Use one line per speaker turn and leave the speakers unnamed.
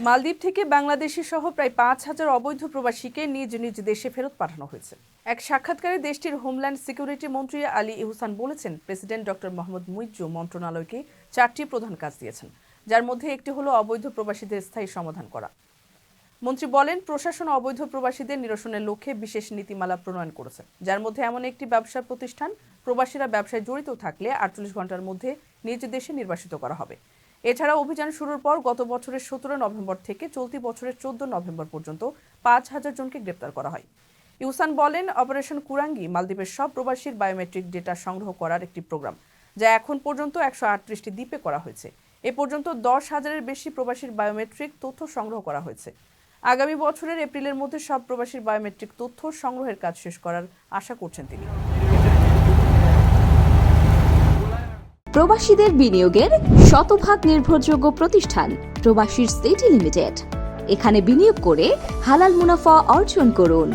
মালদ্বীপ থেকে বাংলাদেশি সহ প্রায় ৫,০০০ অবৈধ প্রবাসীকে নিজ নিজ দেশে ফেরত পাঠানো হয়েছে। এক সাক্ষাৎকারে দেশটির হোমল্যান্ড সিকিউরিটি মন্ত্রী আলী ইহসান বলেছেন, প্রেসিডেন্ট ডক্টর মোহাম্মদ মুইজ্জু মন্ত্রণালয়কে 4টি প্রধান কাজ দিয়েছেন, যার মধ্যে একটি হলো অবৈধ প্রবাসীদের স্থায়ী সমাধান করা। মন্ত্রী বলেন, প্রশাসন অবৈধ প্রবাসীদের নিরসনের লক্ষ্যে বিশেষ নীতিমালা প্রণয়ন করেছে, যার মধ্যে এমন একটি ব্যবসা প্রতিষ্ঠান প্রবাসীরা ব্যবসায় জড়িত থাকলে 48 ঘন্টার মধ্যে নিজ দেশে নির্বাসিত করা হবে। এছাড়া অভিযান শুরুর পর গত বছরের 17 নভেম্বর থেকে চলতি বছরের 14 নভেম্বর পর্যন্ত 5,000 জনকে গ্রেপ্তার করা হয়। ইহসান বলেন, অপারেশন কুরাঙ্গি মালদ্বীপের সব প্রবাসীর বায়োমেট্রিক ডেটা সংগ্রহ করার একটি প্রোগ্রাম, যা এখন পর্যন্ত 138টি দ্বীপে করা হয়েছে। এ পর্যন্ত 10,000-এর বেশি প্রবাসীর বায়োমেট্রিক তথ্য সংগ্রহ করা হয়েছে। আগামী বছরের এপ্রিলের মধ্যে সব প্রবাসীর বায়োমেট্রিক তথ্য সংগ্রহের কাজ শেষ করার আশা করছেন তিনি।
প্রবাসীদের বিনিয়োগের শতভাগ নির্ভরযোগ্য প্রতিষ্ঠান প্রবাসীর সিটি লিমিটেড। এখানে বিনিয়োগ করে হালাল মুনাফা অর্জন করুন।